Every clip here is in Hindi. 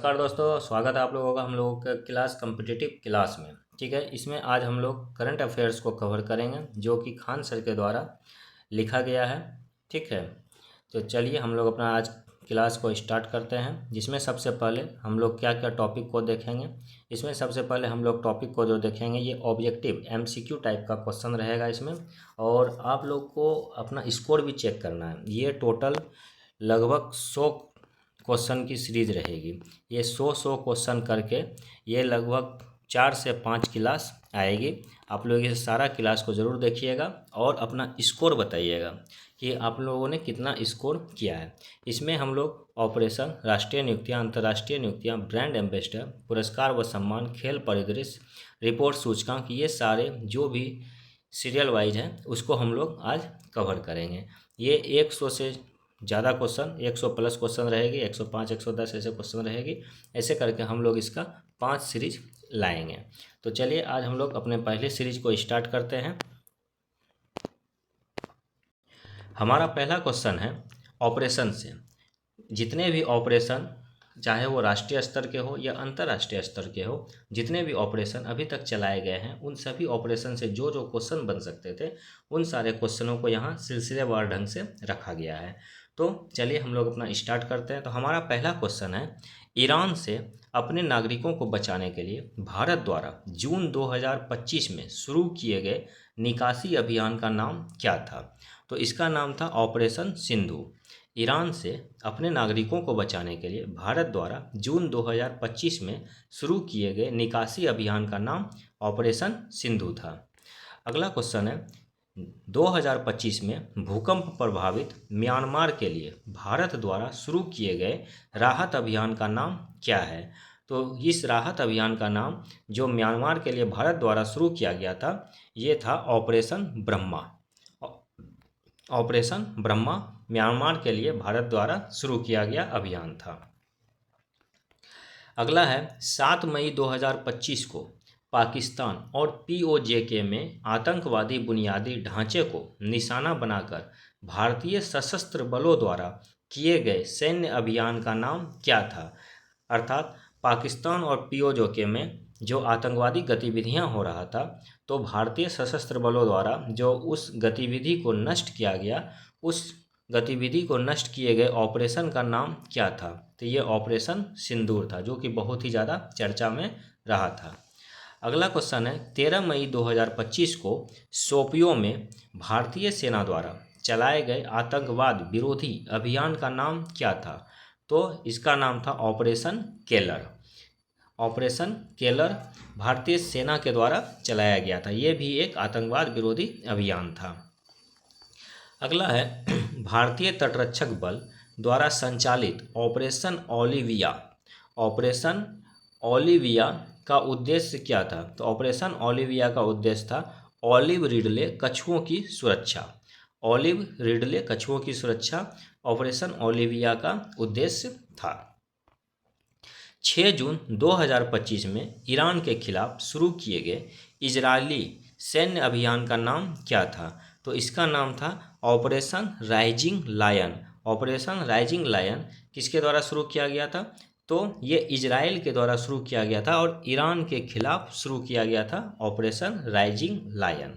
नमस्कार दोस्तों, स्वागत है आप लोगों का हम लोगों के क्लास कॉम्पिटिटिव क्लास में। ठीक है, इसमें आज हम लोग करंट अफेयर्स को कवर करेंगे जो कि खान सर के द्वारा लिखा गया है। ठीक है, तो चलिए हम लोग अपना आज क्लास को स्टार्ट करते हैं, जिसमें सबसे पहले हम लोग क्या क्या टॉपिक को देखेंगे। इसमें सबसे पहले हम लोग टॉपिक को जो देखेंगे ये ऑब्जेक्टिव MCQ टाइप का क्वेश्चन रहेगा इसमें, और आप लोग को अपना स्कोर भी चेक करना है। ये टोटल लगभग 100 क्वेश्चन की सीरीज रहेगी। ये 100 क्वेश्चन करके ये लगभग 4 से 5 क्लास आएगी। आप लोग ये सारा क्लास को ज़रूर देखिएगा और अपना स्कोर बताइएगा कि आप लोगों ने कितना स्कोर किया है। इसमें हम लोग ऑपरेशन, राष्ट्रीय नियुक्तियां, अंतर्राष्ट्रीय नियुक्तियां, ब्रांड एम्बेसडर, पुरस्कार व सम्मान, खेल परिदृश्य, रिपोर्ट, सूचकांक, ये सारे जो भी सीरियल वाइज हैं उसको हम लोग आज कवर करेंगे। ये 100 से ज़्यादा क्वेश्चन, 100 प्लस क्वेश्चन रहेगी, 105, 110 ऐसे क्वेश्चन रहेगी। ऐसे करके हम लोग इसका 5 सीरीज लाएंगे। तो चलिए आज हम लोग अपने पहले सीरीज को स्टार्ट करते हैं। हमारा पहला क्वेश्चन है ऑपरेशन से। जितने भी ऑपरेशन, चाहे वो राष्ट्रीय स्तर के हो या अंतर्राष्ट्रीय स्तर के हो, जितने भी ऑपरेशन अभी तक चलाए गए हैं उन सभी ऑपरेशन से जो जो क्वेश्चन बन सकते थे उन सारे क्वेश्चनों को यहाँ सिलसिलेवार ढंग से रखा गया है। तो चलिए हम लोग अपना स्टार्ट करते हैं। तो हमारा पहला क्वेश्चन है, ईरान से अपने नागरिकों को बचाने के लिए भारत द्वारा जून 2025 में शुरू किए गए निकासी अभियान का नाम क्या था? तो इसका नाम था ऑपरेशन सिंधु। ईरान से अपने नागरिकों को बचाने के लिए भारत द्वारा जून 2025 में शुरू किए गए निकासी अभियान का नाम ऑपरेशन सिंधु था। अगला क्वेश्चन है, 2025 में भूकंप प्रभावित म्यांमार के लिए भारत द्वारा शुरू किए गए राहत अभियान का नाम क्या है? तो इस राहत अभियान का नाम जो म्यांमार के लिए भारत द्वारा शुरू किया गया था ये था operation Brahma. Operation Brahma Myanmar के लिए भारत द्वारा शुरू किया गया अभियान था। अगला है, 7 मई 2025 को पाकिस्तान और POJK में आतंकवादी बुनियादी ढांचे को निशाना बनाकर भारतीय सशस्त्र बलों द्वारा किए गए सैन्य अभियान का नाम क्या था? अर्थात पाकिस्तान और POJK में जो आतंकवादी गतिविधियां हो रहा था, तो भारतीय सशस्त्र बलों द्वारा जो उस गतिविधि को नष्ट किया गया, उस गतिविधि को नष्ट किए गए ऑपरेशन का नाम क्या था? तो ये ऑपरेशन सिंदूर था, जो कि बहुत ही ज़्यादा चर्चा में रहा था। अगला क्वेश्चन है, 13 मई 2025 को शोपियों में भारतीय सेना द्वारा चलाए गए आतंकवाद विरोधी अभियान का नाम क्या था? तो इसका नाम था ऑपरेशन केलर। ऑपरेशन केलर भारतीय सेना के द्वारा चलाया गया था। ये भी एक आतंकवाद विरोधी अभियान था। अगला है, भारतीय तटरक्षक बल द्वारा संचालित ऑपरेशन ओलिविया। ऑपरेशन ओलिविया का उद्देश्य क्या था? तो ऑपरेशन ओलिविया का उद्देश्य था ऑलिव रिडले कछुओं की सुरक्षा। ऑलिव रिडले कछुओं की सुरक्षा ऑपरेशन ओलिविया का उद्देश्य था। 6 जून 2025 में ईरान के खिलाफ शुरू किए गए इजरायली सैन्य अभियान का नाम क्या था? तो इसका नाम था operation rising lion. Operation rising lion किसके द्वारा शुरू किया गया था? तो ये इजराइल के द्वारा शुरू किया गया था और ईरान के खिलाफ शुरू किया गया था ऑपरेशन राइजिंग लायन।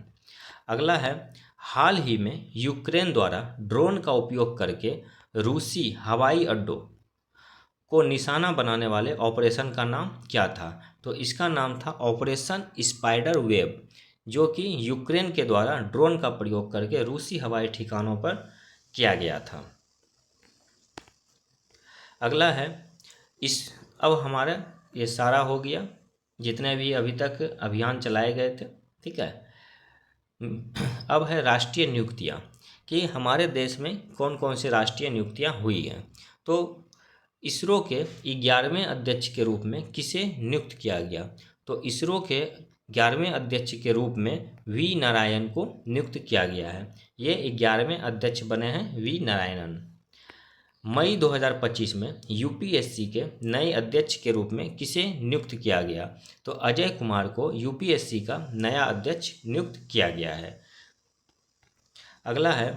अगला है, हाल ही में यूक्रेन द्वारा ड्रोन का उपयोग करके रूसी हवाई अड्डों को निशाना बनाने वाले ऑपरेशन का नाम क्या था? तो इसका नाम था ऑपरेशन स्पाइडर वेब, जो कि यूक्रेन के द्वारा ड्रोन का प्रयोग करके रूसी हवाई ठिकानों पर किया गया था। अगला है, अब हमारा ये सारा हो गया जितने भी अभी तक अभियान चलाए गए थे। ठीक है, अब है राष्ट्रीय नियुक्तियाँ कि हमारे देश में कौन कौन सी राष्ट्रीय नियुक्तियाँ हुई हैं। तो इसरो के 11वें अध्यक्ष के रूप में किसे नियुक्त किया गया? तो इसरो के 11वें अध्यक्ष के रूप में वी नारायण को नियुक्त किया गया है। ये 11वें अध्यक्ष बने हैं वी नारायणन। मई 2025 में यूपीएससी के नए अध्यक्ष के रूप में किसे नियुक्त किया गया? तो अजय कुमार को यूपीएससी का नया अध्यक्ष नियुक्त किया गया है। अगला है,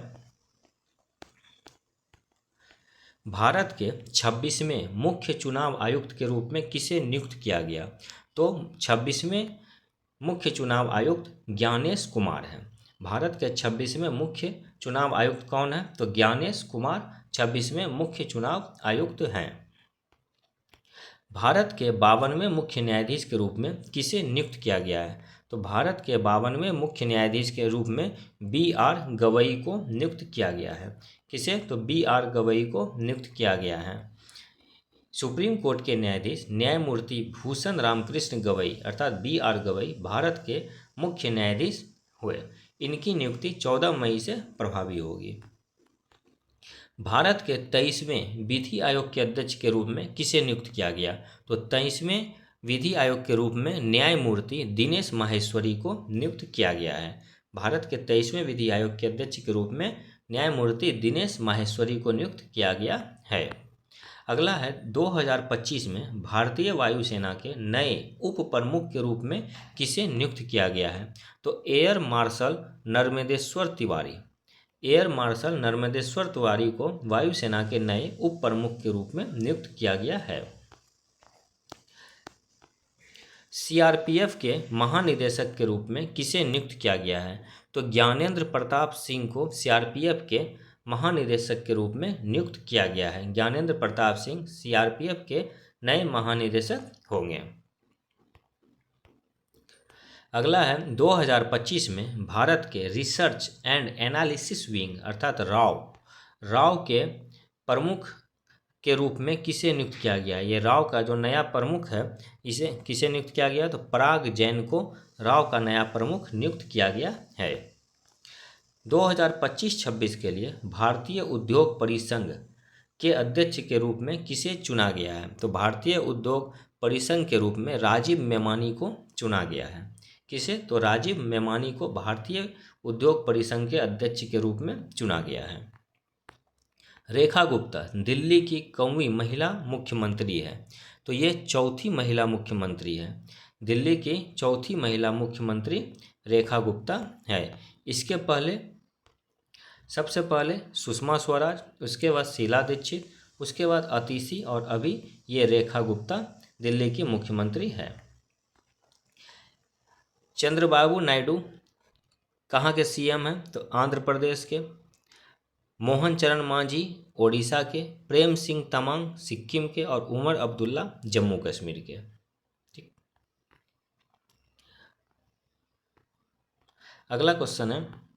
भारत के 26वें मुख्य चुनाव आयुक्त के रूप में किसे नियुक्त किया गया? तो 26वें मुख्य चुनाव आयुक्त ज्ञानेश कुमार हैं। भारत के 26वें मुख्य चुनाव आयुक्त कौन है? तो ज्ञानेश कुमार 26वें मुख्य चुनाव आयुक्त हैं। भारत के 52वें मुख्य न्यायाधीश के रूप में किसे नियुक्त किया गया है? तो भारत के 52वें मुख्य न्यायाधीश के रूप में B.R. गवई को नियुक्त किया गया है। किसे? तो B.R. गवई को नियुक्त किया गया है। सुप्रीम कोर्ट के न्यायाधीश न्यायमूर्ति भूषण रामकृष्ण गवई अर्थात B.R. गवई भारत के मुख्य न्यायाधीश हुए। इनकी नियुक्ति 14 मई से प्रभावी होगी। भारत के 23वें विधि आयोग के अध्यक्ष के रूप में किसे नियुक्त किया गया? तो 23वें विधि आयोग के रूप में न्यायमूर्ति दिनेश माहेश्वरी को नियुक्त किया गया है। भारत के 23वें विधि आयोग के अध्यक्ष के रूप में न्यायमूर्ति दिनेश माहेश्वरी को नियुक्त किया गया है। अगला है 2025 में भारतीय वायुसेना के नए उप प्रमुख के रूप में किसे नियुक्त किया गया है? तो air marshal Narmadeshwar Tiwari. Air marshal Narmadeshwar Tiwari को वायुसेना के नए उप प्रमुख के रूप में नियुक्त किया गया है। CRPF के महानिदेशक के रूप में किसे नियुक्त किया गया है? तो ज्ञानेंद्र प्रताप सिंह को CRPF के महानिदेशक के रूप में नियुक्त किया गया है। ज्ञानेंद्र प्रताप सिंह CRPF के नए महानिदेशक होंगे। अगला है 2025 में भारत के रिसर्च एंड एनालिसिस विंग अर्थात राव के प्रमुख के रूप में किसे नियुक्त किया गया है? ये राव का जो नया प्रमुख है इसे किसे नियुक्त किया गया? तो पराग जैन को राव का नया प्रमुख नियुक्त किया गया है। 2025-26 के लिए भारतीय उद्योग परिसंघ के अध्यक्ष के रूप में किसे चुना गया है? तो भारतीय उद्योग परिसंघ के रूप में राजीव मेमानी को चुना गया है। किसे? तो राजीव मेमानी को भारतीय उद्योग परिसंघ के अध्यक्ष के रूप में चुना गया है। रेखा गुप्ता दिल्ली की कौवीं महिला मुख्यमंत्री है। तो ये चौथी महिला मुख्यमंत्री है। दिल्ली की चौथी महिला मुख्यमंत्री रेखा गुप्ता है। इसके पहले सबसे पहले सुषमा स्वराज, उसके बाद शीला दीक्षित, उसके बाद अतिशी और अभी ये रेखा गुप्ता दिल्ली की मुख्यमंत्री है। चंद्रबाबू नायडू कहाँ के CM हैं? तो आंध्र प्रदेश के। मोहन चरण मांझी ओडिशा के, प्रेम सिंह तमांग सिक्किम के और उमर अब्दुल्ला जम्मू कश्मीर के। ठीक। अगला क्वेश्चन है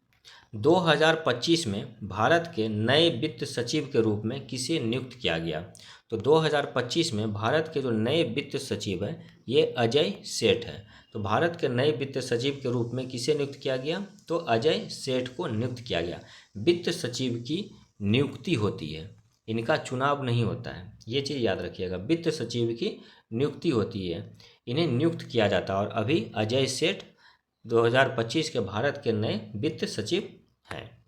2025 में भारत के नए वित्त सचिव के रूप में किसे नियुक्त किया गया? तो 2025 में भारत के जो नए वित्त सचिव है ये अजय सेठ है। तो भारत के नए वित्त सचिव के रूप में किसे नियुक्त किया गया? तो अजय सेठ को नियुक्त किया गया। वित्त सचिव की नियुक्ति होती है, इनका चुनाव नहीं होता है, ये चीज़ याद रखिएगा। वित्त सचिव की नियुक्ति होती है, इन्हें नियुक्त किया जाता है। और अभी अजय सेठ 2025 के भारत के नए वित्त सचिव हैं।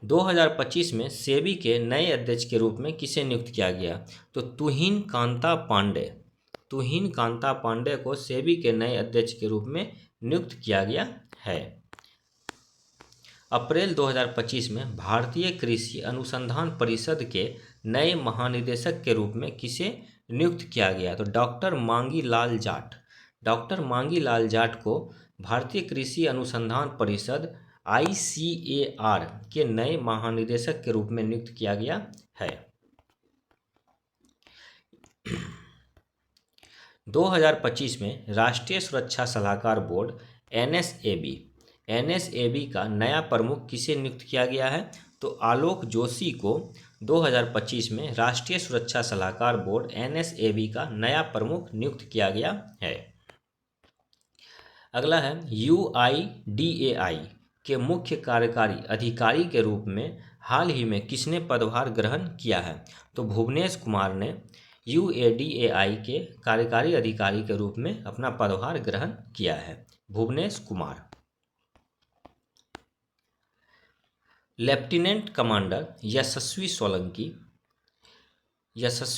2025 में सेबी के नए अध्यक्ष के रूप में किसे नियुक्त किया गया? तो तुहिन कांता पांडे को सेबी के नए अध्यक्ष के रूप में नियुक्त किया गया है। अप्रैल 2025 में भारतीय कृषि अनुसंधान परिषद के नए महानिदेशक के रूप में किसे नियुक्त किया गया? तो डॉक्टर मांगी लाल जाट को भारतीय कृषि अनुसंधान परिषद ICAR के नए महानिदेशक के रूप में नियुक्त किया गया है। 2025 में राष्ट्रीय सुरक्षा सलाहकार बोर्ड NSAB का नया प्रमुख किसे नियुक्त किया गया है? तो आलोक जोशी को 2025 में राष्ट्रीय सुरक्षा सलाहकार बोर्ड NSAB का नया प्रमुख नियुक्त किया गया है। अगला है UIDAI के मुख्य कार्यकारी अधिकारी के रूप में हाल ही में किसने पदभार ग्रहण किया है? तो भुवनेश कुमार ने UIDAI के कार्यकारी अधिकारी के रूप में अपना पदभार ग्रहण किया है। भुवनेश कुमार। लेफ्टिनेंट कमांडर यशस्वी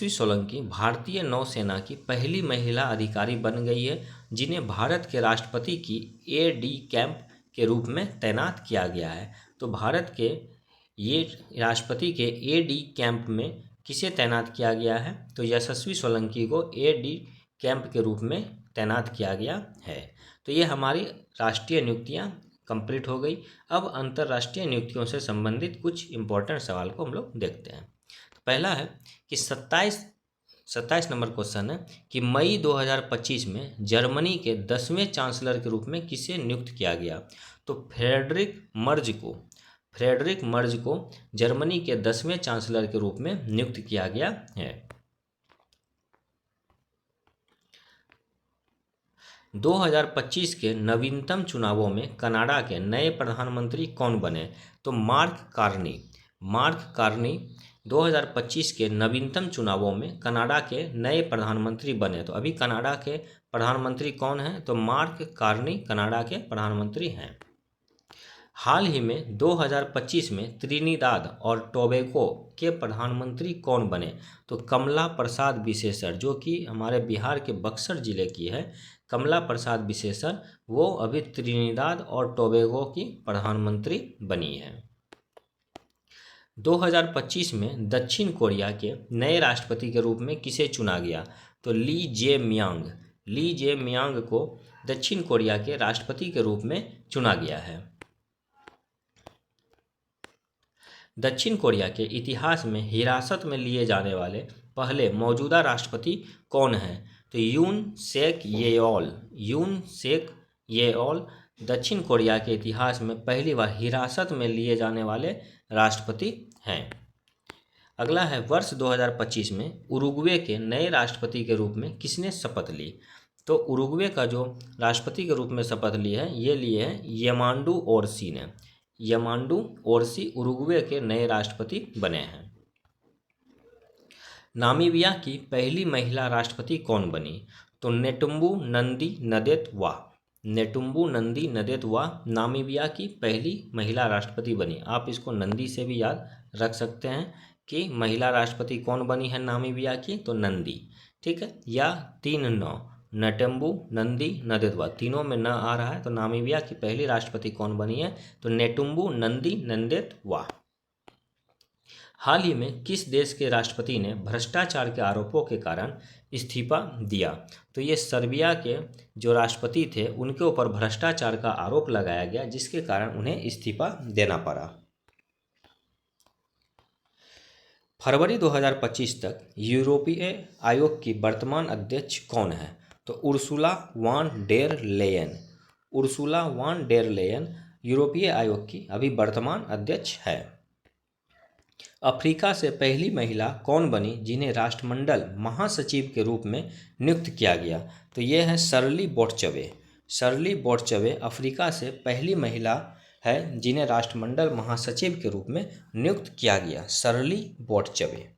सोलंकी भारतीय नौसेना की पहली महिला अधिकारी बन गई है, जिन्हें भारत के राष्ट्रपति की AD कैंप के रूप में तैनात किया गया है। तो भारत के ये राष्ट्रपति के एडी कैंप में किसे तैनात किया गया है? तो यशस्वी सोलंकी को एडी कैंप के रूप में तैनात किया गया है। तो ये हमारी राष्ट्रीय नियुक्तियां कंप्लीट हो गई। अब अंतर्राष्ट्रीय नियुक्तियों से संबंधित कुछ इंपॉर्टेंट सवाल को हम लोग देखते हैं। तो पहला है कि 27 नंबर क्वेश्चन है कि मई 2025 में जर्मनी के 10वें चांसलर के रूप में किसे नियुक्त किया गया? तो फ्रेडरिक मर्ज को जर्मनी के 10वें चांसलर के रूप में नियुक्त किया गया है। 2025 के नवीनतम चुनावों में कनाडा के नए प्रधानमंत्री कौन बने? तो मार्क कार्नी 2025 के नवीनतम चुनावों में कनाडा के नए प्रधानमंत्री बने। तो अभी कनाडा के प्रधानमंत्री कौन हैं? तो मार्क कार्नी कनाडा के प्रधानमंत्री हैं। हाल ही में 2025 में त्रिनिदाद और टोबैगो के प्रधानमंत्री कौन बने? तो कमला प्रसाद विशेषर, जो कि हमारे बिहार के बक्सर जिले की है, कमला प्रसाद विशेषर, वो अभी त्रिनिदाद और टोबैगो की प्रधानमंत्री बनी है। 2025 में दक्षिण कोरिया के नए राष्ट्रपति के रूप में किसे चुना गया? तो ली जे मियांग को दक्षिण कोरिया के राष्ट्रपति के रूप में चुना गया है। दक्षिण कोरिया के इतिहास में हिरासत में लिए जाने वाले पहले मौजूदा राष्ट्रपति कौन हैं? तो यून सेक येओल दक्षिण कोरिया के इतिहास में पहली बार हिरासत में लिए जाने वाले राष्ट्रपति हैं। अगला है वर्ष 2025 में उरुग्वे के नए राष्ट्रपति के रूप में किसने शपथ ली? तो उरुग्वे का जो राष्ट्रपति के रूप में शपथ ली है, ये लिए हैं यामांडू ओरसी ने। यामांडू ओरसी उरुग्वे के नए राष्ट्रपति बने हैं। नामीबिया की पहली महिला राष्ट्रपति कौन बनी? तो नेटुम्बू नंदी नदेतवा नामीबिया की पहली महिला राष्ट्रपति बनी। आप इसको नंदी से भी याद रख सकते हैं कि महिला राष्ट्रपति कौन बनी है नामीबिया की, तो नंदी, ठीक है। या 3 9 नेटुम्बू नंदी नदेतवा, तीनों में न आ रहा है, तो नामीबिया की पहली राष्ट्रपति कौन बनी है? तो नेटुम्बू नंदी नंदेतवा। हाल ही में किस देश के राष्ट्रपति ने भ्रष्टाचार के आरोपों के कारण इस्तीफा दिया? तो ये सर्बिया के जो राष्ट्रपति थे उनके ऊपर भ्रष्टाचार का आरोप लगाया गया, जिसके कारण उन्हें इस्तीफा देना पड़ा। फरवरी 2025 तक यूरोपीय आयोग की वर्तमान अध्यक्ष कौन है? तो उर्सुला वान डेर लेयन यूरोपीय आयोग की अभी वर्तमान अध्यक्ष है। अफ्रीका से पहली महिला कौन बनी जिन्हें राष्ट्रमंडल महासचिव के रूप में नियुक्त किया गया? तो ये है शर्ली बोटचवे अफ्रीका से पहली महिला है जिन्हें राष्ट्रमंडल महासचिव के रूप में नियुक्त किया गया, शर्ली बोटचवे।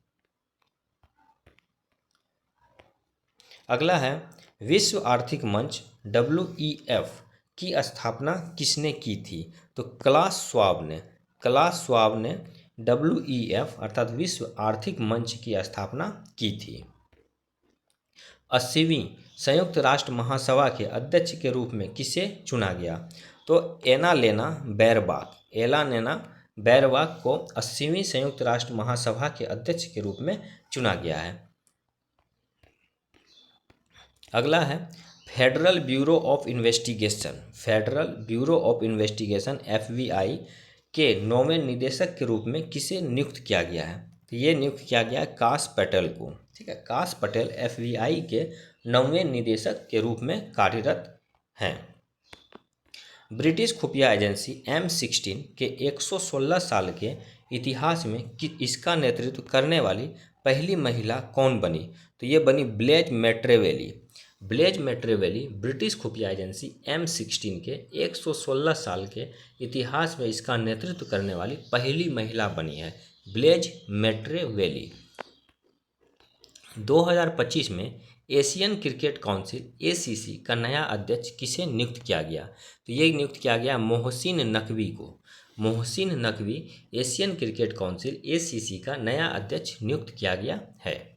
अगला है विश्व आर्थिक मंच WEF की स्थापना किसने की थी? तो क्लास श्वाब ने WEF अर्थात विश्व आर्थिक मंच की स्थापना की थी। 80वीं संयुक्त राष्ट्र महासभा के अध्यक्ष के रूप में किसे चुना गया? तो एना लेना बैरबाक को 80वीं संयुक्त राष्ट्र महासभा के अध्यक्ष के रूप में चुना गया है। अगला है federal bureau of investigation FBI के 9वें निदेशक के रूप में किसे नियुक्त किया गया है? तो ये नियुक्त किया गया है काश पटेल को, ठीक है। काश पटेल FBI के 9वें निदेशक के रूप में कार्यरत हैं। ब्रिटिश खुफिया एजेंसी M16 के 116 साल के इतिहास में इसका नेतृत्व करने वाली पहली महिला कौन बनी? तो ये बनी ब्लेज मैट्रेवेली ब्रिटिश खुफिया एजेंसी M16 के 116 साल के इतिहास में इसका नेतृत्व करने वाली पहली महिला बनी है, ब्लेज मैट्रेवेली। 2025 में एशियन क्रिकेट काउंसिल ACC का नया अध्यक्ष किसे नियुक्त किया गया? तो ये नियुक्त किया गया मोहसिन नकवी को। Mohsin Naqvi Asian cricket council ACC का नया अध्यक्ष नियुक्त किया गया है।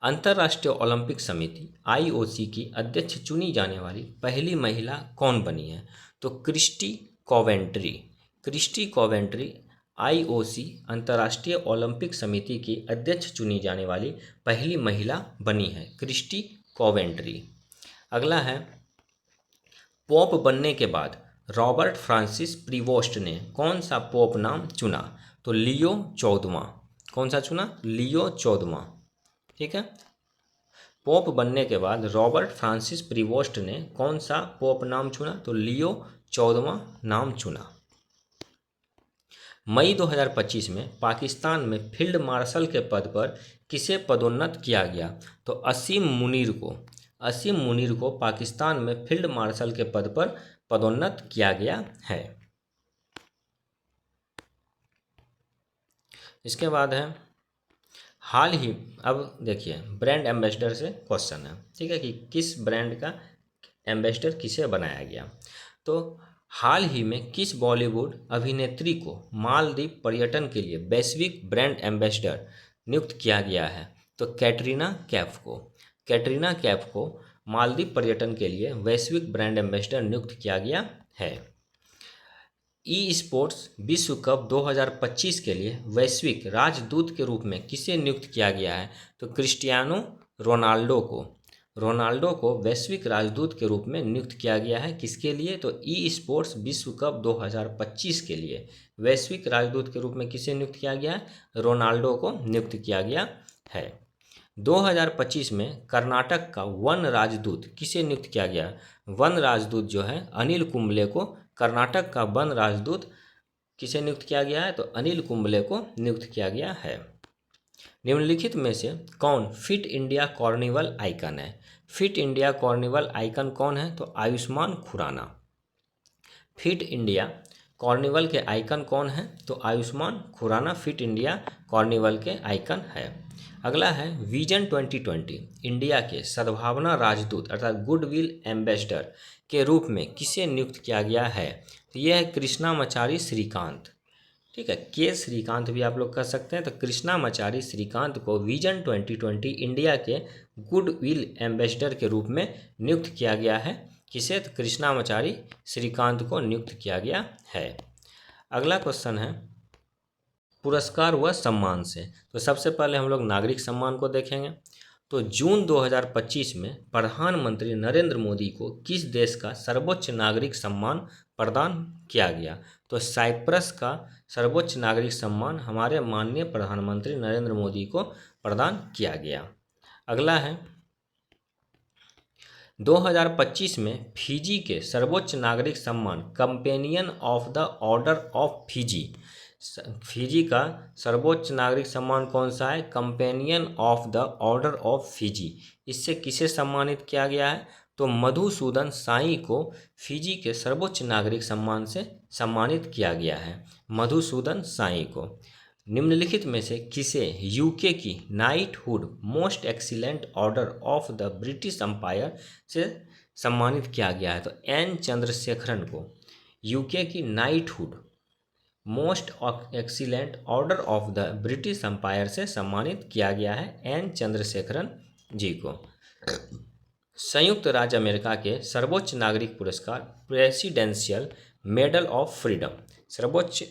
अंतर्राष्ट्रीय ओलंपिक समिति IOC की अध्यक्ष चुनी जाने वाली पहली महिला कौन बनी है? तो क्रिस्टी क्रिस्टी कॉवेंट्री आईओसी अंतर्राष्ट्रीय ओलंपिक समिति की अध्यक्ष चुनी जाने वाली पहली महिला बनी है, क्रिस्टी कॉवेंट्री। अगला है, पोप बनने के बाद रॉबर्ट फ्रांसिस प्रीवोस्ट ने कौन सा पोप नाम चुना? तो लियो 14वां। कौन सा चुना? लियो 14वां। ठीक है, पोप बनने के बाद रॉबर्ट फ्रांसिस प्रीवोस्ट ने कौन सा पोप नाम चुना? तो लियो 14वां नाम चुना। मई 2025 में पाकिस्तान में फील्ड मार्शल के पद पर किसे पदोन्नत किया गया? तो असीम मुनीर को पाकिस्तान में फील्ड मार्शल के पद पर पदोन्नत किया गया है। इसके बाद है हाल ही, अब देखिए ब्रांड एम्बेसडर से क्वेश्चन है, ठीक है, कि किस ब्रांड का एम्बेसडर किसे बनाया गया? तो हाल ही में किस बॉलीवुड अभिनेत्री को मालदीव पर्यटन के लिए वैश्विक ब्रांड एम्बेसडर नियुक्त किया गया है? तो कैटरीना कैफ को मालदीव पर्यटन के लिए वैश्विक ब्रांड एम्बेसडर नियुक्त किया गया है। ई स्पोर्ट्स विश्व कप 2025 के लिए वैश्विक राजदूत के रूप में किसे नियुक्त किया गया है? तो क्रिस्टियानो रोनाल्डो को वैश्विक राजदूत के रूप में नियुक्त किया गया है। किसके लिए? तो ई स्पोर्ट्स विश्व कप 2025 के लिए वैश्विक राजदूत के रूप में किसे नियुक्त किया गया है? रोनाल्डो को नियुक्त किया गया है। 2025 में कर्नाटक का वन राजदूत किसे नियुक्त किया गया? वन राजदूत जो है अनिल कुंबले को कर्नाटक का वन राजदूत किसे नियुक्त किया गया है? तो अनिल कुंबले को नियुक्त किया गया है। निम्नलिखित में से कौन फिट इंडिया कार्निवल आइकन है? फिट इंडिया कार्निवल आइकन कौन है? तो Ayushmann Khurrana. Fit India carnival के आइकन कौन है? तो Ayushmann Khurrana fit India carnival के आइकन है। अगला है विजन 2020 इंडिया के सद्भावना राजदूत अर्थात गुडविल एम्बेसडर के रूप में किसे नियुक्त किया गया है? तो यह है कृष्णामाचारी श्रीकांत। ठीक है, के श्रीकांत भी आप लोग कह सकते हैं। तो कृष्णामाचारी श्रीकांत को विजन 2020 इंडिया के गुडविल एम्बेसडर के रूप में नियुक्त किया गया है। किसे? तो कृष्णामाचारी श्रीकांत को नियुक्त किया गया है। अगला क्वेश्चन है पुरस्कार व सम्मान से। तो सबसे पहले हम लोग नागरिक सम्मान को देखेंगे। तो जून 2025 में प्रधानमंत्री नरेंद्र मोदी को किस देश का सर्वोच्च नागरिक सम्मान प्रदान किया गया? तो साइप्रस का सर्वोच्च नागरिक सम्मान हमारे माननीय प्रधानमंत्री नरेंद्र मोदी को प्रदान किया गया। अगला है 2025 में फिजी के सर्वोच्च नागरिक सम्मान companion of the order of Fiji. Fiji का सर्वोच्च नागरिक सम्मान कौन सा है? Companion of the order of Fiji. इससे किसे सम्मानित किया गया है? तो मधुसूदन साई को फिजी के सर्वोच्च नागरिक सम्मान से सम्मानित किया गया है, मधुसूदन साई को। निम्नलिखित में से किसे यूके की knighthood Most Excellent Order of the British Empire से सम्मानित किया गया है? तो एन चंद्रशेखरन को यूके की knighthood Most Excellent Order of the British Empire से सम्मानित किया गया है, एन चंद्रशेखरन जी को। संयुक्त राज्य अमेरिका के सर्वोच्च नागरिक पुरस्कार प्रेसिडेंशियल मेडल ऑफ फ्रीडम, सर्वोच्च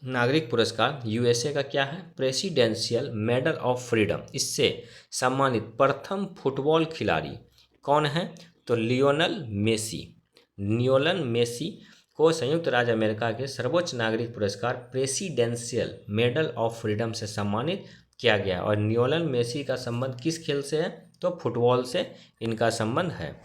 नागरिक पुरस्कार यूएसए का क्या है? Presidential medal of freedom. इससे सम्मानित प्रथम फुटबॉल खिलाड़ी कौन है? तो लियोनेल मेसी को संयुक्त राज्य अमेरिका के सर्वोच्च नागरिक पुरस्कार प्रेसिडेंशियल मेडल ऑफ फ्रीडम से सम्मानित किया गया। और लियोनेल मेसी का संबंध किस खेल से है? तो फुटबॉल से इनका संबंध है।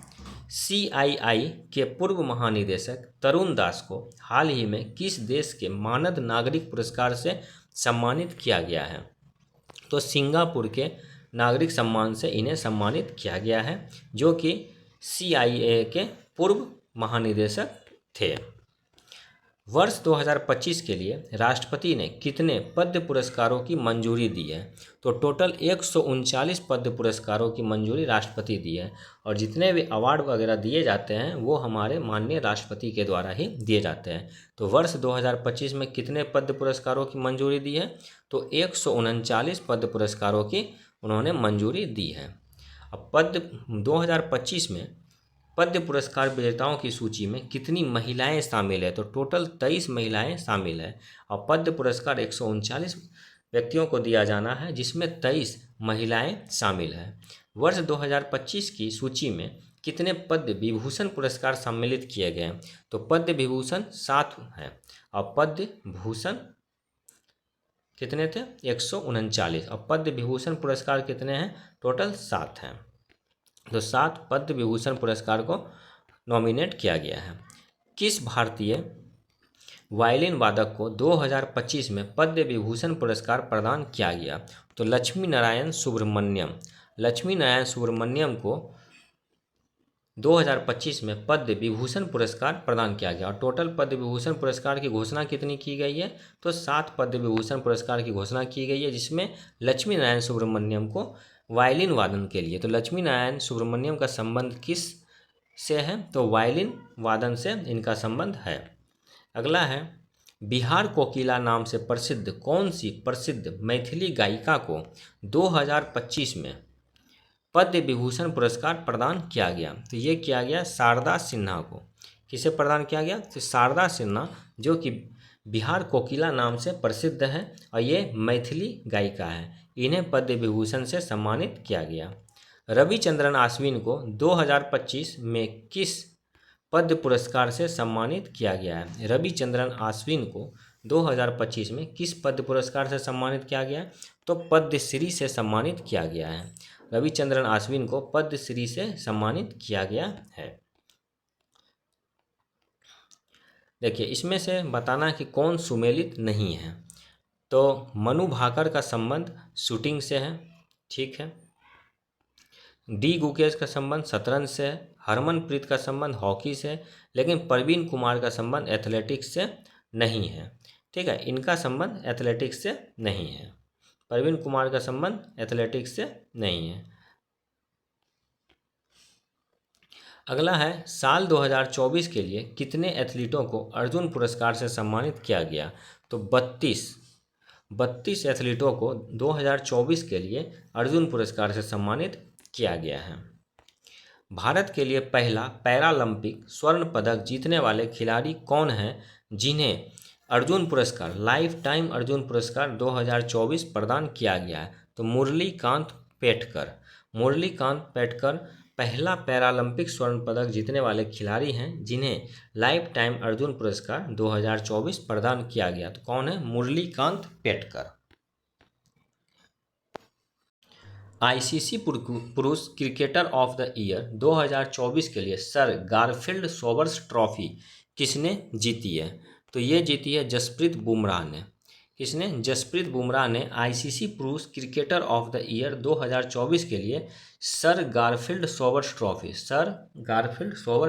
CII के पूर्व महानिदेशक तरुण दास को हाल ही में किस देश के मानद नागरिक पुरस्कार से सम्मानित किया गया है? तो सिंगापुर के नागरिक सम्मान से इन्हें सम्मानित किया गया है, जो कि CIA के पूर्व महानिदेशक थे। वर्ष 2025 के लिए राष्ट्रपति ने कितने पद्म पुरस्कारों की मंजूरी दी है? तो टोटल 139 पद्म पुरस्कारों की मंजूरी राष्ट्रपति दी है। और जितने भी अवार्ड वगैरह दिए जाते हैं वो हमारे माननीय राष्ट्रपति के द्वारा ही दिए जाते हैं। तो वर्ष 2025 में कितने पद्म पुरस्कारों की मंजूरी दी है? तो 139 पद्म पुरस्कारों की उन्होंने मंजूरी दी है। अब पद्म 2025 में पद्म पुरस्कार विजेताओं की सूची में कितनी महिलाएं शामिल है? तो टोटल 23 महिलाएं शामिल है और पद्म पुरस्कार 139 व्यक्तियों को दिया जाना है, जिसमें 23 महिलाएं शामिल हैं। वर्ष 2025 की सूची में कितने पद्म विभूषण पुरस्कार सम्मिलित किए गए हैं? तो पद्म विभूषण 7 हैं और पद्म भूषण कितने थे? 139। और पद्म विभूषण पुरस्कार कितने हैं? टोटल 7 हैं। तो 7 पद्म विभूषण पुरस्कार को नॉमिनेट किया गया है। किस भारतीय वायलिन वादक को 2025 में पद्म विभूषण पुरस्कार प्रदान किया गया? तो लक्ष्मी नारायण सुब्रमण्यम। लक्ष्मी नारायण सुब्रमण्यम को 2025 में पद्म विभूषण पुरस्कार प्रदान किया गया और टोटल पद्म विभूषण पुरस्कार की घोषणा कितनी की गई है? तो 7 पद्म विभूषण पुरस्कार की घोषणा की गई है, जिसमें लक्ष्मी नारायण सुब्रमण्यम को वायलिन वादन के लिए। तो लक्ष्मी नारायण सुब्रमण्यम का संबंध किस से है? तो वायलिन वादन से इनका संबंध है। अगला है, बिहार कोकिला नाम से प्रसिद्ध कौन सी प्रसिद्ध मैथिली गायिका को 2025 में पद्म विभूषण पुरस्कार प्रदान किया गया? तो ये किया गया शारदा सिन्हा को। किसे प्रदान किया गया? तो शारदा सिन्हा, जो कि बिहार कोकिला नाम से प्रसिद्ध है और ये मैथिली गायिका है। इन्हें पद्म विभूषण से सम्मानित किया गया। रविचंद्रन अश्विन को 2025 में किस पद्म पुरस्कार से सम्मानित किया गया है? रविचंद्रन अश्विन को 2025 में किस पद्म पुरस्कार से सम्मानित किया गया है? तो पद्मश्री से सम्मानित किया गया है। रविचंद्रन अश्विन को पद्मश्री से सम्मानित किया गया है। देखिए, इसमें से बताना कि कौन सुमेलित नहीं है। तो मनु भाकर का संबंध शूटिंग से है, ठीक है। डी गुकेश का संबंध शतरंज से है। हरमनप्रीत का संबंध हॉकी से है, लेकिन प्रवीण कुमार का संबंध एथलेटिक्स से नहीं है, ठीक है। इनका संबंध एथलेटिक्स से नहीं है। प्रवीण कुमार का संबंध एथलेटिक्स से नहीं है। अगला है, साल 2024 के लिए कितने एथलीटों को अर्जुन पुरस्कार से सम्मानित किया गया? तो 32 एथलीटों को 2024 के लिए अर्जुन पुरस्कार से सम्मानित किया गया है। भारत के लिए पहला पैरालंपिक स्वर्ण पदक जीतने वाले खिलाड़ी कौन हैं जिन्हें अर्जुन पुरस्कार, लाइफ टाइम अर्जुन पुरस्कार 2024 प्रदान किया गया है? तो मुरलीकांत पेटकर। मुरलीकांत पेटकर पहला पैरालंपिक स्वर्ण पदक जीतने वाले खिलाड़ी हैं जिन्हें लाइफ टाइम अर्जुन पुरस्कार 2024 प्रदान किया गया। तो कौन है? मुरलीकांत पेटकर। आईसीसी पुरुष क्रिकेटर ऑफ द ईयर 2024 के लिए सर गारफील्ड सोबर्स ट्रॉफी किसने जीती है? तो ये जीती है जसप्रीत बुमराह ने। किसने? जसप्रीत बुमराह ने आईसीसी पुरुष क्रिकेटर ऑफ द ईयर 2024 के लिए सर गारफील्ड सोबर्स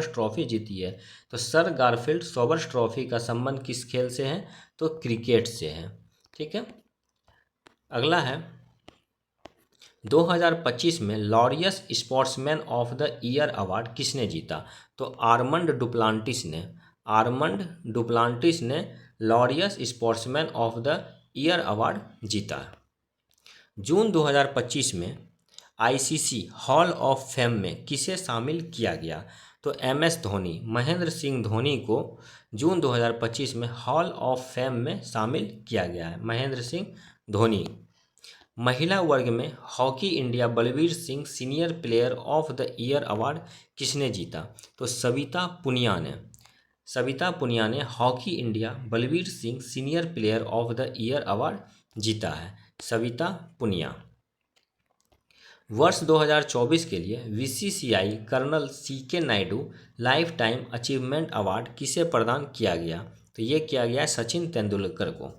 ट्रॉफी जीती है। तो सर गारफील्ड सोबर्स ट्रॉफी का संबंध किस खेल से है? तो क्रिकेट से है, ठीक है। अगला है, 2025 में Laureus sportsman of the year award किसने जीता? तो आर्मंड डुप्लांटिस ने Laureus sportsman of the year award जीता। जून 2025 में आईसीसी हॉल ऑफ फेम में किसे शामिल किया गया? तो एमएस धोनी, महेंद्र सिंह धोनी को जून 2025 में हॉल ऑफ फेम में शामिल किया गया है। महेंद्र सिंह धोनी। महिला वर्ग में Hockey India Balbir Singh senior player of the year award किसने जीता? तो सविता पुनिया ने Hockey India Balbir Singh senior player of the year award जीता है। सविता पुनिया। वर्ष 2024 के लिए BCCI Colonel CK Nayudu lifetime achievement award किसे प्रदान किया गया? तो ये किया गया सचिन तेंदुलकर को।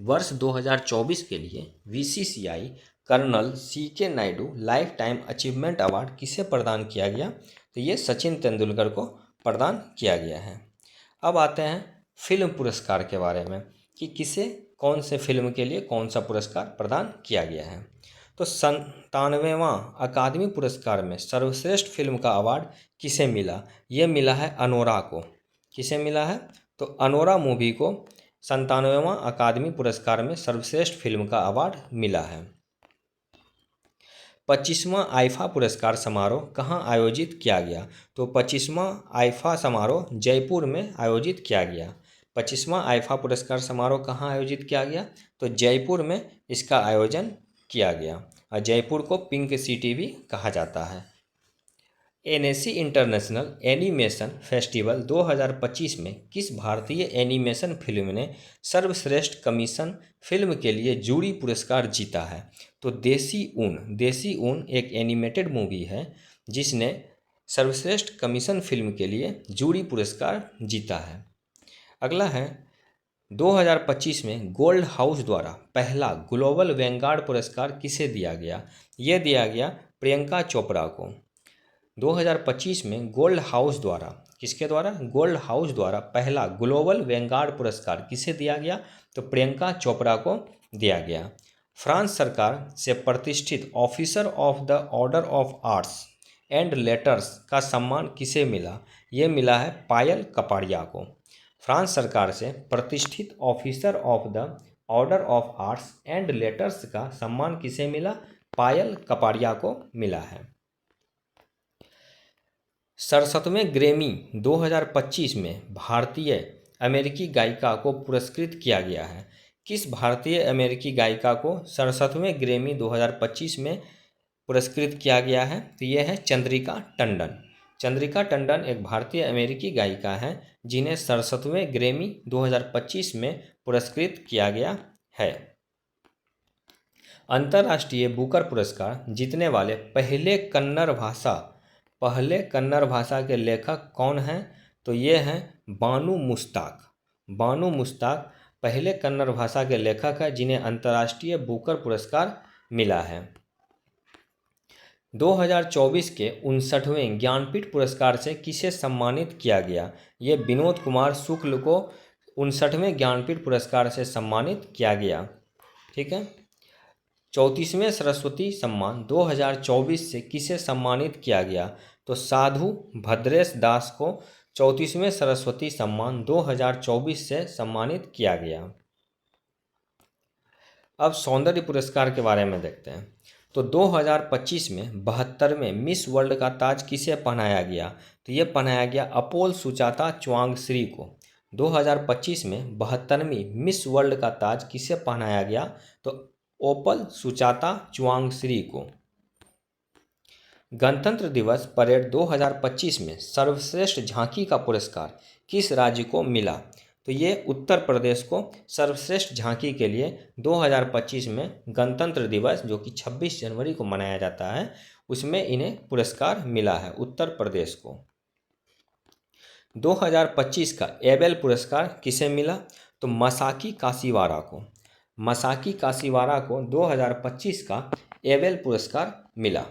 वर्ष 2024 के लिए BCCI Colonel CK Nayudu lifetime achievement award किसे प्रदान किया गया? तो ये सचिन तेंदुलकर को प्रदान किया गया है। अब आते हैं फिल्म पुरस्कार के बारे में कि किसे कौन से फिल्म के लिए कौन सा पुरस्कार प्रदान किया गया है। तो 97वां अकादमी पुरस्कार में सर्वश्रेष्ठ फिल्म का अवार्ड किसे मिला? ये मिला है अनोरा को। किसे मिला है? तो अनोरा मूवी को 97वां अकादमी पुरस्कार में सर्वश्रेष्ठ फिल्म का अवार्ड मिला है। 25वां आईफा पुरस्कार समारोह कहाँ आयोजित किया गया? तो 25वां आईफा समारोह जयपुर में आयोजित किया गया। 25वां आईफा पुरस्कार समारोह कहाँ आयोजित किया गया? तो जयपुर में इसका आयोजन किया गया और जयपुर को पिंक सिटी भी कहा जाता है। एनएसी इंटरनेशनल एनिमेशन फेस्टिवल 2025 में किस भारतीय एनिमेशन फिल्म ने सर्वश्रेष्ठ कमीशन फिल्म के लिए जूरी पुरस्कार जीता है? तो देसी ऊन एक एनिमेटेड मूवी है जिसने सर्वश्रेष्ठ कमीशन फिल्म के लिए जूरी पुरस्कार जीता है। अगला है 2025 में गोल्ड हाउस द्वारा पहला ग्लोबल वैंगार्ड पुरस्कार किसे दिया गया? ये दिया गया प्रियंका चोपड़ा को। 2025 में गोल्ड हाउस द्वारा गोल्ड हाउस द्वारा पहला ग्लोबल वैंगार्ड पुरस्कार किसे दिया गया? तो प्रियंका चोपड़ा को दिया गया। फ्रांस सरकार से प्रतिष्ठित officer of the order of arts and letters का सम्मान किसे मिला? ये मिला है पायल कपाड़िया को। फ्रांस सरकार से प्रतिष्ठित officer of the order of arts and letters का सम्मान किसे मिला? पायल कपाड़िया को मिला है। 67वें ग्रैमी 2025 में भारतीय अमेरिकी गायिका को पुरस्कृत किया गया है। किस भारतीय अमेरिकी गायिका को 67वें ग्रैमी 2025 में पुरस्कृत किया गया है? तो ये है चंद्रिका टंडन। चंद्रिका टंडन एक भारतीय अमेरिकी गायिका है जिन्हें 67वें ग्रैमी 2025 में पुरस्कृत किया गया है। अंतर्राष्ट्रीय बुकर पुरस्कार जीतने वाले पहले कन्नड़ भाषा के लेखक कौन हैं? तो ये हैं बानू मुश्ताक। बानू मुश्ताक पहले कन्नड़ भाषा के लेखक हैं जिन्हें अंतर्राष्ट्रीय बुकर पुरस्कार मिला है। 2024 के 59वें ज्ञानपीठ पुरस्कार से किसे सम्मानित किया गया? ये विनोद कुमार शुक्ल को 59वें ज्ञानपीठ पुरस्कार से सम्मानित किया गया। ठीक है। 34वें सरस्वती सम्मान 2024 से किसे सम्मानित किया गया? तो साधु भद्रेश दास को 34वें सरस्वती सम्मान 2024 से सम्मानित किया गया। अब सौंदर्य पुरस्कार के बारे में देखते हैं। तो 2025 में 72वें मिस वर्ल्ड का ताज किसे पहनाया गया? तो ये पहनाया गया अपोल सुचाता चुआंग-श्री को। 2025 में 72वीं मिस वर्ल्ड का ताज किसे पहनाया गया? तो ओपल सुचाता चुआंग-श्री को। गणतंत्र दिवस परेड 2025 में सर्वश्रेष्ठ झांकी का पुरस्कार किस राज्य को मिला? तो ये उत्तर प्रदेश को सर्वश्रेष्ठ झांकी के लिए 2025 में गणतंत्र दिवस जो कि 26 जनवरी को मनाया जाता है उसमें इन्हें पुरस्कार मिला है उत्तर प्रदेश को। 2025 का एबेल पुरस्कार किसे मिला? तो मसाकी काशीवारा को। मसाकी काशीवारा को 2025 का एबेल पुरस्कार मिला।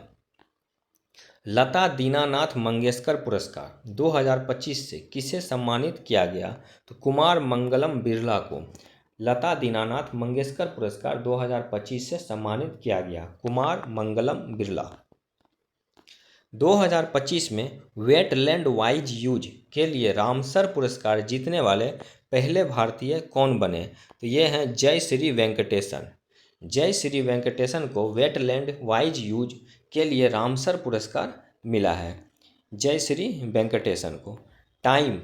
लता दीनानाथ मंगेशकर पुरस्कार 2025 से किसे सम्मानित किया गया? तो कुमार मंगलम बिरला को लता दीनानाथ मंगेशकर पुरस्कार 2025 से सम्मानित किया गया। कुमार मंगलम बिरला। 2025 में वेटलैंड वाइज यूज के लिए रामसर पुरस्कार जीतने वाले पहले भारतीय कौन बने? तो ये हैं जय श्री वेंकटेशन। जय श्री वेंकटेशन को वेटलैंड वाइज यूज के लिए रामसर पुरस्कार मिला है। जय श्री वेंकटेशन को। टाइम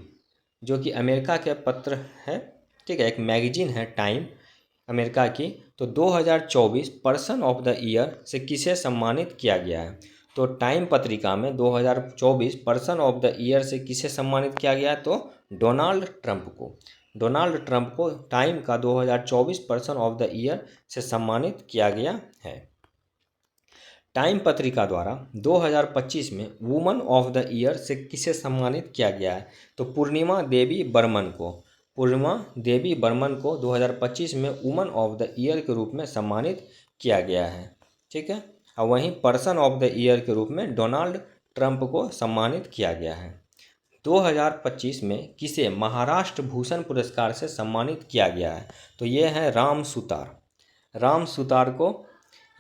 जो कि अमेरिका के पत्र है, ठीक है, एक मैगजीन है टाइम अमेरिका की, तो 2024 पर्सन ऑफ द ईयर से किसे सम्मानित किया गया है? तो टाइम पत्रिका में 2024 पर्सन ऑफ द ईयर से किसे सम्मानित किया गया? तो डोनाल्ड ट्रंप को। डोनाल्ड ट्रंप को टाइम का 2024 पर्सन ऑफ द ईयर से सम्मानित किया गया है। टाइम पत्रिका द्वारा 2025 में वुमन ऑफ द ईयर से किसे सम्मानित किया गया है? तो पूर्णिमा देवी बर्मन को। पूर्णिमा देवी बर्मन को 2025 में वुमन ऑफ द ईयर के रूप में सम्मानित किया गया है। ठीक है। और वहीं पर्सन ऑफ द ईयर के रूप में डोनाल्ड ट्रंप को सम्मानित किया गया है। 2025 में किसे महाराष्ट्र भूषण पुरस्कार से सम्मानित किया गया है? तो ये है राम सुतार। राम सुतार को,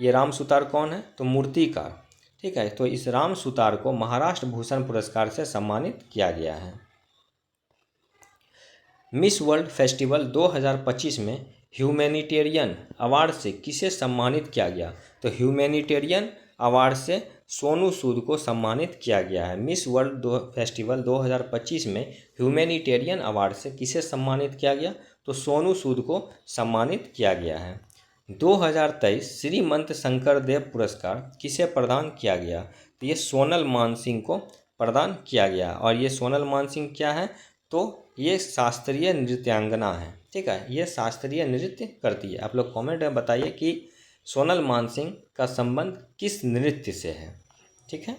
ये राम सुतार कौन है? तो मूर्तिकार। ठीक है। तो इस राम सुतार को महाराष्ट्र भूषण पुरस्कार से सम्मानित किया गया है। मिस वर्ल्ड फेस्टिवल 2025 में ह्यूमैनिटेरियन अवार्ड से किसे सम्मानित किया गया? तो ह्यूमैनिटेरियन अवार्ड से सोनू सूद को सम्मानित किया गया है। मिस वर्ल्ड फेस्टिवल 2025 में ह्यूमैनिटेरियन अवार्ड से किसे सम्मानित किया गया? तो सोनू सूद को सम्मानित किया गया है। 2023 श्रीमंत शंकर देव पुरस्कार किसे प्रदान किया गया? तो ये सोनल मानसिंह को प्रदान किया गया। और ये सोनल मानसिंह क्या है? तो ये शास्त्रीय नृत्यांगना है। ठीक है, ये शास्त्रीय नृत्य करती है। आप लोग कमेंट में बताइए कि सोनल मानसिंह का संबंध किस नृत्य से है। ठीक है,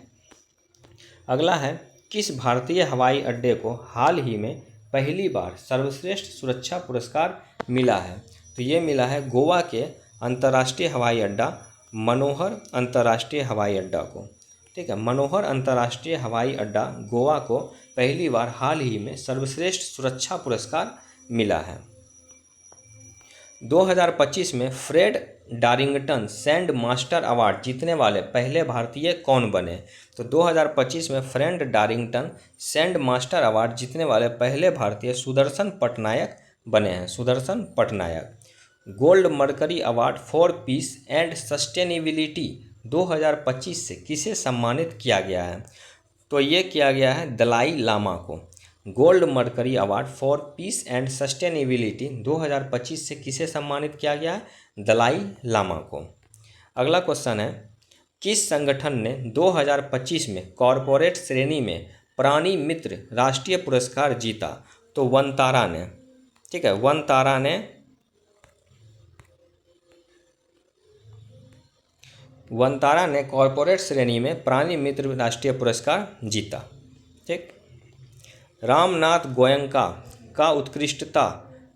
अगला है, किस भारतीय हवाई अड्डे को हाल ही में पहली बार सर्वश्रेष्ठ सुरक्षा पुरस्कार मिला है? तो ये मिला है गोवा के अंतर्राष्ट्रीय हवाई अड्डा मनोहर अंतर्राष्ट्रीय हवाई अड्डा को। ठीक है, मनोहर अंतर्राष्ट्रीय हवाई अड्डा गोवा को पहली बार हाल ही में सर्वश्रेष्ठ सुरक्षा पुरस्कार मिला है। 2025 में फ्रेड डारिंगटन सैंड मास्टर अवार्ड जीतने वाले पहले भारतीय कौन बने? तो 2025 में फ्रेड डारिंगटन सैंड मास्टर अवार्ड जीतने वाले पहले भारतीय सुदर्शन पटनायक बने हैं। Sudarshan Patnaik. Gold mercury award for piece and sustainability 2025 से किसे सम्मानित किया गया है? तो ये किया गया है दलाई लामा को। Gold mercury award for piece and sustainability 2025 से किसे सम्मानित किया गया है? दलाई लामा को। अगला क्वेश्चन है, किस संगठन ने 2025 में कॉरपोरेट श्रेणी में प्राणी मित्र राष्ट्रीय पुरस्कार जीता? तो वनतारा ने। ठीक है, वनतारा ने कॉरपोरेट श्रेणी में प्राणी मित्र राष्ट्रीय पुरस्कार जीता। ठीक, रामनाथ गोयनका का उत्कृष्टता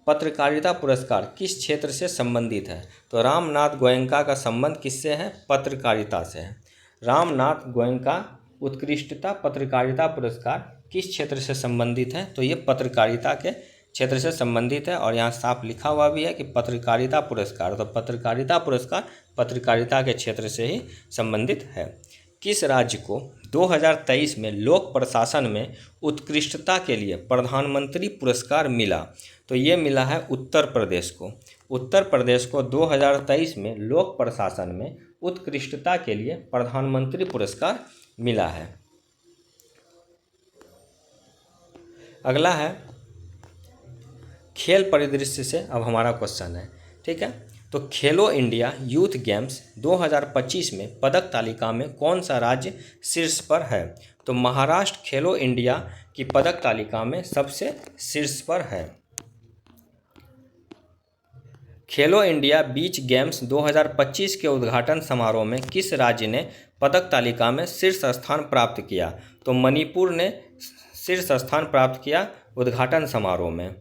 पत्रकारिता पुरस्कार किस क्षेत्र से संबंधित है? तो रामनाथ गोयनका का संबंध किससे है? पत्रकारिता से है। रामनाथ गोयनका उत्कृष्टता पत्रकारिता पुरस्कार किस क्षेत्र से संबंधित है? तो ये पत्रकारिता के क्षेत्र से संबंधित है। और यहाँ साफ लिखा हुआ भी है कि पत्रकारिता पुरस्कार, तो पत्रकारिता पुरस्कार पत्रकारिता के क्षेत्र से ही संबंधित है। किस राज्य को 2023 में लोक प्रशासन में उत्कृष्टता के लिए प्रधानमंत्री पुरस्कार मिला? तो ये मिला है उत्तर प्रदेश को। उत्तर प्रदेश को 2023 में लोक प्रशासन में उत्कृष्टता के लिए प्रधानमंत्री पुरस्कार मिला है। अगला है, खेल परिदृश्य से अब हमारा क्वेश्चन है। ठीक है, तो खेलो इंडिया यूथ गेम्स 2025 में पदक तालिका में कौन सा राज्य शीर्ष पर है? तो महाराष्ट्र खेलो इंडिया की पदक तालिका में सबसे शीर्ष पर है। खेलो इंडिया बीच गेम्स 2025 के उद्घाटन समारोह में किस राज्य ने पदक तालिका में शीर्ष स्थान प्राप्त किया? तो मणिपुर ने शीर्ष स्थान प्राप्त किया उद्घाटन समारोह में।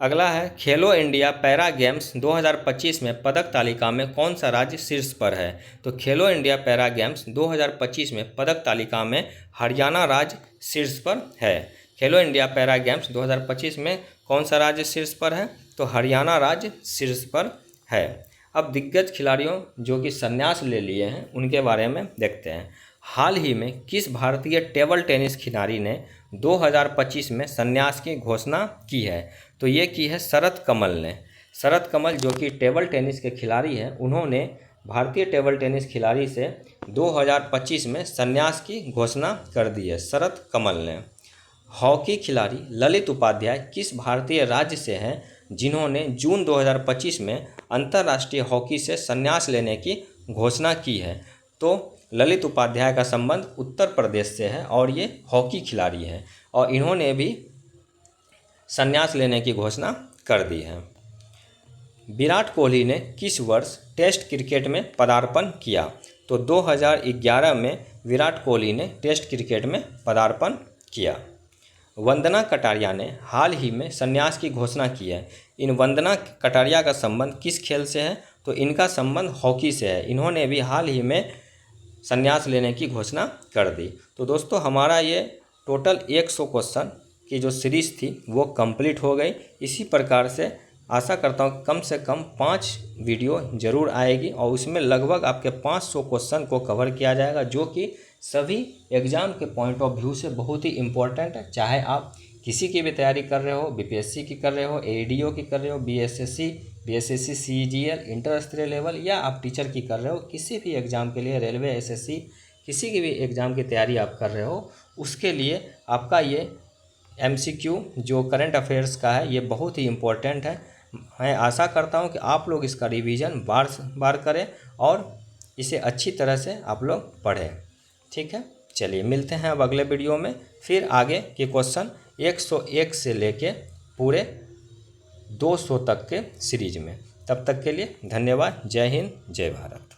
अगला है, खेलो इंडिया पैरा गेम्स 2025 में पदक तालिका में कौन सा राज्य शीर्ष पर है? तो खेलो इंडिया पैरा गेम्स 2025 में पदक तालिका में हरियाणा राज्य शीर्ष पर है। खेलो इंडिया पैरा गेम्स 2025 में कौन सा राज्य शीर्ष पर है? तो हरियाणा राज्य शीर्ष पर है। अब दिग्गज खिलाड़ियों जो कि संन्यास ले लिए हैं उनके बारे में देखते हैं। हाल ही में किस भारतीय टेबल टेनिस खिलाड़ी ने 2025 में संन्यास की घोषणा की है? तो ये की है शरत कमल ने। शरत कमल जो कि टेबल टेनिस के खिलाड़ी हैं, उन्होंने भारतीय टेबल टेनिस खिलाड़ी से 2025 में संन्यास की घोषणा कर दी है, शरत कमल ने। हॉकी खिलाड़ी ललित उपाध्याय किस भारतीय राज्य से हैं जिन्होंने जून 2025 में अंतर्राष्ट्रीय हॉकी से संन्यास लेने की घोषणा की है? तो ललित उपाध्याय का संबंध उत्तर प्रदेश से है और ये हॉकी खिलाड़ी हैं और इन्होंने भी संन्यास लेने की घोषणा कर दी है। विराट कोहली ने किस वर्ष टेस्ट क्रिकेट में पदार्पण किया? तो 2011 में विराट कोहली ने टेस्ट क्रिकेट में पदार्पण किया। वंदना कटारिया ने हाल ही में संन्यास की घोषणा की है। इन वंदना कटारिया का संबंध किस खेल से है? तो इनका संबंध हॉकी से है। इन्होंने भी हाल ही में संन्यास लेने की घोषणा कर दी। तो दोस्तों हमारा ये टोटल 100 क्वेश्चन की जो सीरीज़ थी वो कंप्लीट हो गई। इसी प्रकार से आशा करता हूँ कम से कम 5 वीडियो ज़रूर आएगी और उसमें लगभग आपके 500 क्वेश्चन को कवर किया जाएगा जो कि सभी एग्ज़ाम के पॉइंट ऑफ व्यू से बहुत ही इम्पोर्टेंट है। चाहे आप किसी की भी तैयारी कर रहे हो, बीपीएससी की कर रहे हो, एडीओ की कर रहे हो, बीएसएससी बीएसएससी, सीजीएल, इंटर स्तरीय लेवल, या आप टीचर की कर रहे हो, किसी भी एग्ज़ाम के लिए, रेलवे, एसएससी, किसी की भी एग्ज़ाम की तैयारी आप कर रहे हो, उसके लिए आपका ये एमसीक्यू जो करंट अफेयर्स का है ये बहुत ही इम्पोर्टेंट है। मैं आशा करता हूँ कि आप लोग इसका रिवीजन बार बार करें और इसे अच्छी तरह से आप लोग पढ़ें। ठीक है, चलिए मिलते हैं अब अगले वीडियो में फिर आगे के क्वेश्चन 101 से लेके पूरे 200 तक के सीरीज में। तब तक के लिए धन्यवाद। जय हिंद, जय भारत।